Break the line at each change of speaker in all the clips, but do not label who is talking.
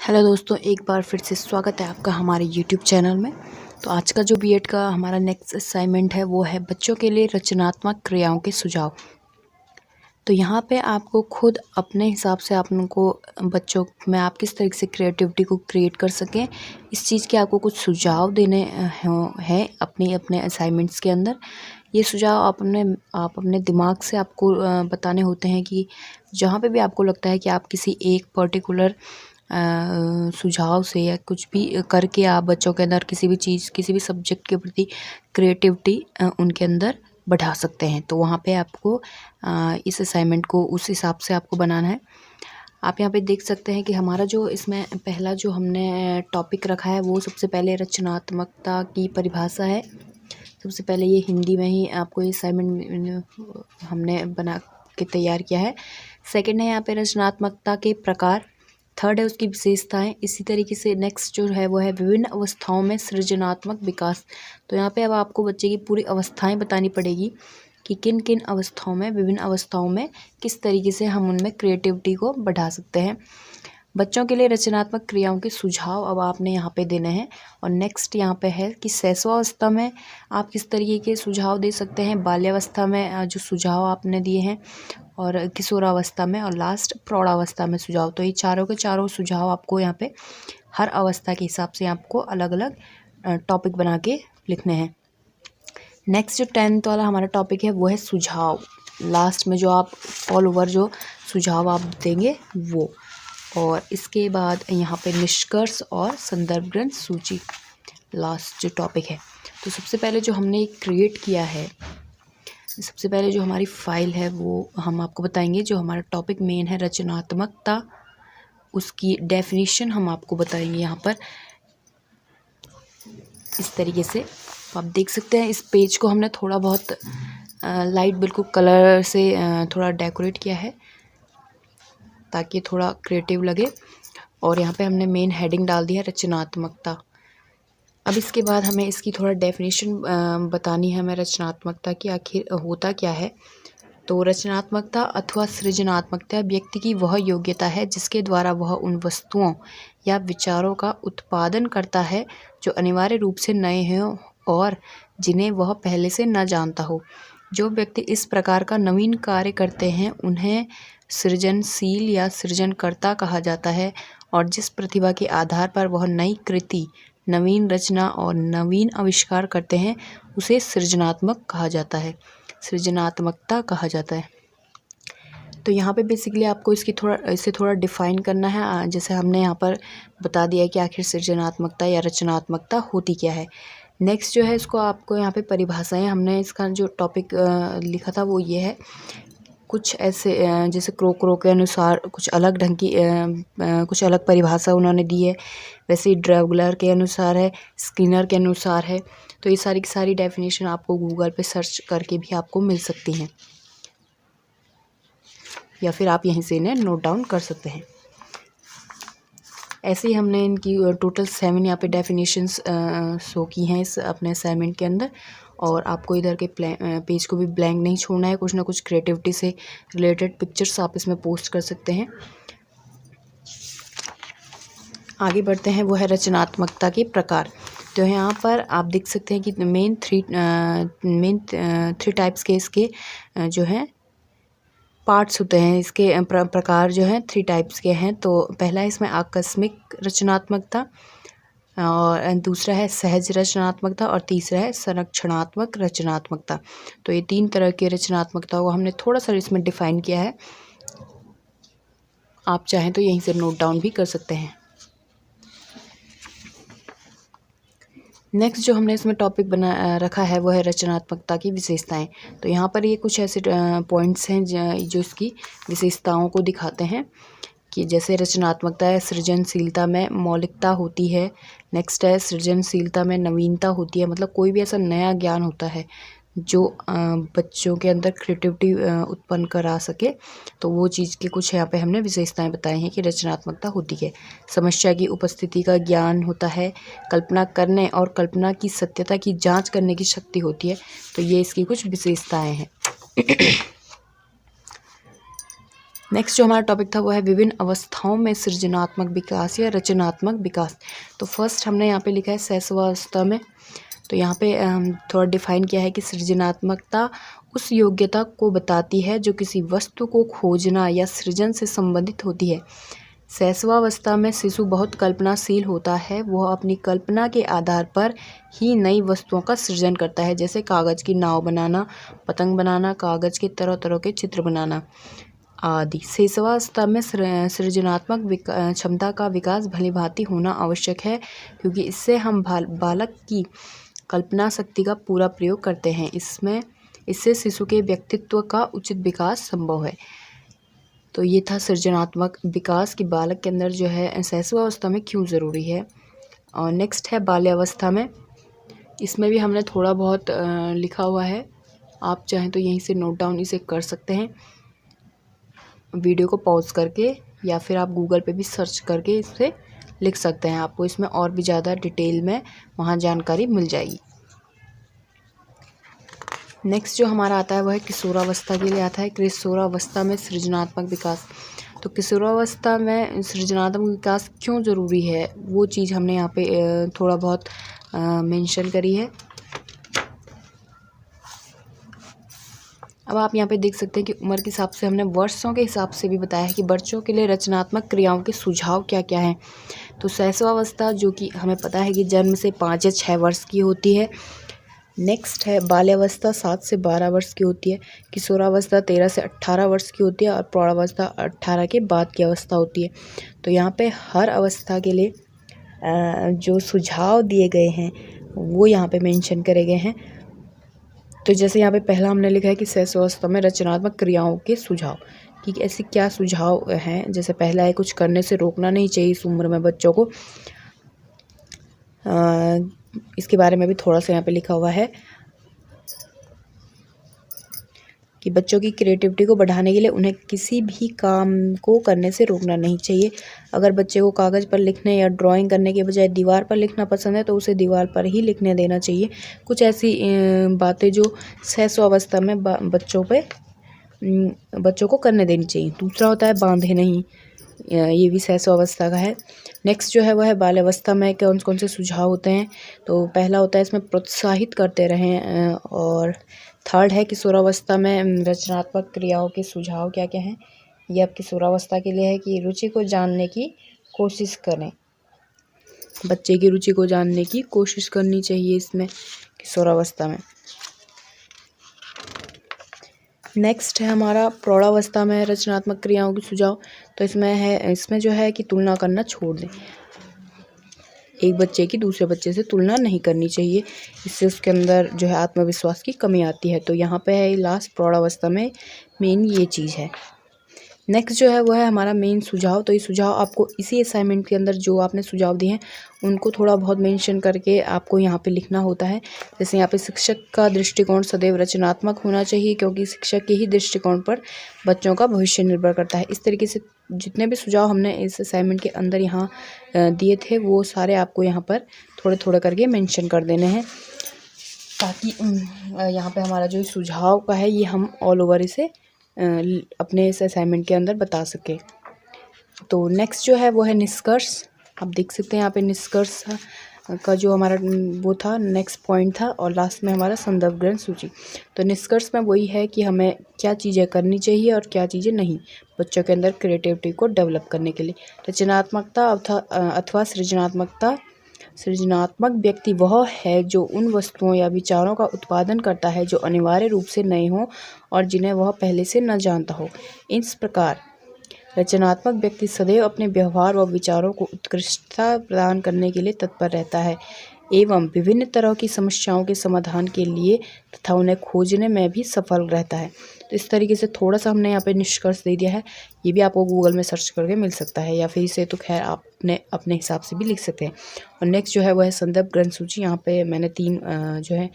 Hello दोस्तों, एक बार फिर से स्वागत है आपका हमारे यूट्यूब चैनल में। तो आज का जो बीएड का हमारा नेक्स्ट असाइनमेंट है वो है बच्चों के लिए रचनात्मक क्रियाओं के सुझाव। तो यहाँ पे आपको खुद अपने हिसाब से आप उनको बच्चों में आप किस तरीके से क्रिएटिविटी को क्रिएट कर सकें, इस चीज़ के आपको कुछ सुझाव देने हैं अपने असाइनमेंट्स के अंदर। ये सुझाव आप अपने दिमाग से आपको बताने होते हैं कि जहाँ पे भी आपको लगता है कि आप किसी एक पर्टिकुलर सुझाव से या कुछ भी करके आप बच्चों के अंदर किसी भी चीज़ किसी भी सब्जेक्ट के प्रति क्रिएटिविटी उनके अंदर बढ़ा सकते हैं। तो वहाँ पे आपको इस असाइनमेंट को उस हिसाब से आपको बनाना है। आप यहाँ पे देख सकते हैं कि हमारा जो इसमें पहला जो हमने टॉपिक रखा है वो सबसे पहले रचनात्मकता की परिभाषा है। सबसे पहले ये हिंदी में ही आपको ये असाइनमेंट हमने बना के तैयार किया है। सेकंड है यहाँ पे रचनात्मकता के प्रकार। थर्ड है उसकी विशेषताएं। इसी तरीके से नेक्स्ट जो है वो है विभिन्न अवस्थाओं में सृजनात्मक विकास। तो यहाँ पे अब आपको बच्चे की पूरी अवस्थाएं बतानी पड़ेगी कि किन किन अवस्थाओं में विभिन्न अवस्थाओं में किस तरीके से हम उनमें क्रिएटिविटी को बढ़ा सकते हैं। बच्चों के लिए रचनात्मक क्रियाओं के सुझाव अब आपने यहाँ पे देने हैं। और नेक्स्ट यहाँ पे है कि शैशवावस्था में आप किस तरीके के सुझाव दे सकते हैं, बाल्यावस्था में जो सुझाव आपने दिए हैं, और किशोरावस्था में, और लास्ट प्रौढ़ावस्था में सुझाव। तो ये चारों के चारों सुझाव आपको यहाँ पे हर अवस्था के हिसाब से आपको अलग अलग टॉपिक बना के लिखने हैं। नेक्स्ट जो 10th वाला हमारा टॉपिक है वो है सुझाव। लास्ट में जो आप ऑल ओवर जो सुझाव आप देंगे वो, और इसके बाद यहाँ पे निष्कर्ष और संदर्भ ग्रंथ सूची लास्ट जो टॉपिक है। तो सबसे पहले जो हमने क्रिएट किया है, सबसे पहले जो हमारी फाइल है वो हम आपको बताएंगे। जो हमारा टॉपिक मेन है रचनात्मकता, उसकी डेफिनेशन हम आपको बताएंगे यहाँ पर इस तरीके से। आप देख सकते हैं इस पेज को हमने थोड़ा बहुत लाइट बिल्कुल कलर से थोड़ा डेकोरेट किया है ताकि थोड़ा क्रिएटिव लगे। और यहाँ पे हमने मेन हेडिंग डाल दिया रचनात्मकता। अब इसके बाद हमें इसकी थोड़ा डेफिनेशन बतानी है हमें रचनात्मकता की आखिर होता क्या है। तो रचनात्मकता अथवा सृजनात्मकता व्यक्ति की वह योग्यता है जिसके द्वारा वह उन वस्तुओं या विचारों का उत्पादन करता है जो अनिवार्य रूप से नए हों और जिन्हें वह पहले से न जानता हो। जो व्यक्ति इस प्रकार का नवीन कार्य करते हैं उन्हें सृजनशील या सृजनकर्ता कहा जाता है। और जिस प्रतिभा के आधार पर वह नई कृति, नवीन रचना और नवीन आविष्कार करते हैं उसे सृजनात्मक कहा जाता है, सृजनात्मकता कहा जाता है। तो यहाँ पे बेसिकली आपको इसे थोड़ा डिफाइन करना है। जैसे हमने यहाँ पर बता दिया कि आखिर सृजनात्मकता या रचनात्मकता होती क्या है। नेक्स्ट जो है इसको आपको यहाँ पे परिभाषाएं, हमने इसका जो टॉपिक लिखा था वो ये है। कुछ ऐसे जैसे क्रो के अनुसार कुछ अलग ढंग की कुछ अलग परिभाषा उन्होंने दी है। वैसे ही ड्रैगलर के अनुसार है, स्किनर के अनुसार है। तो ये सारी की सारी डेफिनेशन आपको गूगल पे सर्च करके भी आपको मिल सकती हैं, या फिर आप यहीं से इन्हें नोट डाउन कर सकते हैं। ऐसे ही हमने इनकी टोटल 7 यहाँ पे डेफिनेशंस शो की हैं इस अपने असाइनमेंट के अंदर। और आपको इधर के पेज को भी ब्लैंक नहीं छोड़ना है। कुछ ना कुछ क्रिएटिविटी से रिलेटेड पिक्चर्स आप इसमें पोस्ट कर सकते हैं। आगे बढ़ते हैं, वो है रचनात्मकता के प्रकार। तो यहाँ पर आप देख सकते हैं कि मेन थ्री टाइप्स के इसके जो हैं पार्ट्स होते हैं। इसके प्रकार जो हैं 3 टाइप्स के हैं। तो पहला इसमें आकस्मिक रचनात्मकता, और दूसरा है सहज रचनात्मकता, और तीसरा है संरक्षणात्मक रचनात्मकता। तो ये 3 तरह की रचनात्मकता को हमने थोड़ा सा इसमें डिफाइन किया है। आप चाहें तो यहीं से नोट डाउन भी कर सकते हैं। नेक्स्ट जो हमने इसमें टॉपिक बना रखा है वो है रचनात्मकता की विशेषताएं। तो यहाँ पर ये कुछ ऐसे पॉइंट्स हैं जो इसकी विशेषताओं को दिखाते हैं कि जैसे रचनात्मकता है, सृजनशीलता में मौलिकता होती है। नेक्स्ट है सृजनशीलता में नवीनता होती है, मतलब कोई भी ऐसा नया ज्ञान होता है जो बच्चों के अंदर क्रिएटिविटी उत्पन्न करा सके। तो वो चीज़ की कुछ यहाँ पे हमने विशेषताएं बताई हैं कि रचनात्मकता होती है। समस्या की उपस्थिति का ज्ञान होता है, कल्पना करने और कल्पना की सत्यता की जांच करने की शक्ति होती है। तो ये इसकी कुछ विशेषताएं हैं। नेक्स्ट जो हमारा टॉपिक था वो है विभिन्न अवस्थाओं में सृजनात्मक विकास या रचनात्मक विकास। तो फर्स्ट हमने यहाँ पे लिखा है शैशवावस्था में। तो यहाँ पे थोड़ा डिफाइन किया है कि सृजनात्मकता उस योग्यता को बताती है जो किसी वस्तु को खोजना या सृजन से संबंधित होती है। शैशवावस्था में शिशु बहुत कल्पनाशील होता है। वह अपनी कल्पना के आधार पर ही नई वस्तुओं का सृजन करता है, जैसे कागज़ की नाव बनाना, पतंग बनाना, कागज़ के तरह तरह के चित्र बनाना आदि। शैशवावस्था में सृजनात्मक क्षमता का विकास भलीभांति होना आवश्यक है, क्योंकि इससे हम बालक की कल्पना शक्ति का पूरा प्रयोग करते हैं। इससे शिशु के व्यक्तित्व का उचित विकास संभव है। तो ये था सृजनात्मक विकास की बालक के अंदर जो है शैशवावस्था में क्यों ज़रूरी है। और नेक्स्ट है बाल्यावस्था में। इसमें भी हमने थोड़ा बहुत लिखा हुआ है, आप चाहें तो यहीं से नोट डाउन इसे कर सकते हैं वीडियो को पॉज करके, या फिर आप गूगल पे भी सर्च करके इसे लिख सकते हैं। आपको इसमें और भी ज़्यादा डिटेल में वहाँ जानकारी मिल जाएगी। नेक्स्ट जो हमारा आता है वह है किशोरावस्था के लिए आता है। किशोरावस्था में सृजनात्मक विकास। तो किशोरावस्था में सृजनात्मक विकास क्यों ज़रूरी है वो चीज़ हमने यहाँ पे थोड़ा बहुत मेंशन करी है। अब आप यहाँ पे देख सकते हैं कि उम्र के हिसाब से हमने वर्षों के हिसाब से भी बताया है कि बच्चों के लिए रचनात्मक क्रियाओं के सुझाव क्या क्या हैं। तो शैशवावस्था जो कि हमें पता है कि जन्म से 5 या 6 वर्ष की होती है। नेक्स्ट है बाल्यावस्था 7 से 12 वर्ष की होती है। किशोरावस्था 13 से 18 वर्ष की होती है और प्रौढ़ावस्था 18 के बाद की अवस्था होती है। तो यहाँ पे हर अवस्था के लिए जो सुझाव दिए गए हैं वो यहाँ पे मेंशन करे गए हैं। तो जैसे यहाँ पे पहला हमने लिखा है कि शैशवावस्था में रचनात्मक क्रियाओं के सुझाव, कि ऐसे क्या सुझाव हैं। जैसे पहला है कुछ करने से रोकना नहीं चाहिए इस उम्र में बच्चों को। इसके बारे में भी थोड़ा सा यहाँ पे लिखा हुआ है कि बच्चों की क्रिएटिविटी को बढ़ाने के लिए उन्हें किसी भी काम को करने से रोकना नहीं चाहिए। अगर बच्चे को कागज़ पर लिखने या ड्राइंग करने के बजाय दीवार पर लिखना पसंद है तो उसे दीवार पर ही लिखने देना चाहिए। कुछ ऐसी बातें जो शैशवावस्था में बच्चों को करने देनी चाहिए। दूसरा होता है बांधे नहीं, ये भी शैशवावस्था का है। नेक्स्ट जो है वह है बाल्यावस्था में कौन कौन से सुझाव होते हैं। तो पहला होता है इसमें प्रोत्साहित करते रहें। और थर्ड है किशोरावस्था में रचनात्मक क्रियाओं के सुझाव क्या क्या हैं। ये अब किशोरावस्था के लिए है कि रुचि को जानने की कोशिश करें। बच्चे की रुचि को जानने की कोशिश करनी चाहिए इसमें किशोरावस्था में। नेक्स्ट है हमारा प्रौढ़ावस्था में रचनात्मक क्रियाओं के सुझाव। तो इसमें जो है कि तुलना करना छोड़ दें। एक बच्चे की दूसरे बच्चे से तुलना नहीं करनी चाहिए, इससे उसके अंदर जो है आत्मविश्वास की कमी आती है। तो यहाँ पे है लास्ट प्रौढ़ावस्था में मेन ये चीज़ है। नेक्स्ट जो है वह है हमारा मेन सुझाव। तो ये सुझाव आपको इसी असाइनमेंट के अंदर जो आपने सुझाव दिए हैं उनको थोड़ा बहुत मेंशन करके आपको यहाँ पे लिखना होता है। जैसे यहाँ पे शिक्षक का दृष्टिकोण सदैव रचनात्मक होना चाहिए, क्योंकि शिक्षक के ही दृष्टिकोण पर बच्चों का भविष्य निर्भर करता है। इस तरीके से जितने भी सुझाव हमने इस असाइनमेंट के अंदर यहाँ दिए थे वो सारे आपको यहाँ पर थोड़े थोड़े करके मेंशन कर देने हैं, ताकि यहाँ पे हमारा जो सुझाव का है ये हम ऑल ओवर इसे अपने इस असाइनमेंट के अंदर बता सके। तो नेक्स्ट जो है वो है निष्कर्ष। आप देख सकते हैं यहाँ पे निष्कर्ष का जो हमारा वो था नेक्स्ट पॉइंट था, और लास्ट में हमारा संदर्भ ग्रंथ सूची। तो निष्कर्ष में वही है कि हमें क्या चीज़ें करनी चाहिए और क्या चीज़ें नहीं बच्चों के अंदर क्रिएटिविटी को डेवलप करने के लिए। रचनात्मकता अथवा सृजनात्मक व्यक्ति वह है जो उन वस्तुओं या विचारों का उत्पादन करता है जो अनिवार्य रूप से नए हों और जिन्हें वह पहले से न जानता हो। इस प्रकार रचनात्मक व्यक्ति सदैव अपने व्यवहार व विचारों को उत्कृष्टता प्रदान करने के लिए तत्पर रहता है एवं विभिन्न तरह की समस्याओं के समाधान के लिए तथा उन्हें खोजने में भी सफल रहता है। तो इस तरीके से थोड़ा सा हमने यहाँ पे निष्कर्ष दे दिया है। ये भी आपको गूगल में सर्च करके मिल सकता है, या फिर इसे तो खैर आपने अपने हिसाब से भी लिख सकते हैं। और नेक्स्ट जो है वह है संदर्भ ग्रंथ सूची। यहाँ पे मैंने 3 जो है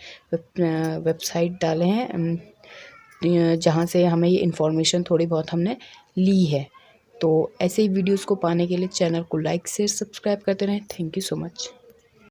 वेबसाइट डाले हैं जहाँ से हमें ये इन्फॉर्मेशन थोड़ी बहुत हमने ली है। तो ऐसे ही वीडियोज़ को पाने के लिए चैनल को लाइक शेयर सब्सक्राइब करते रहें। Thank you so much.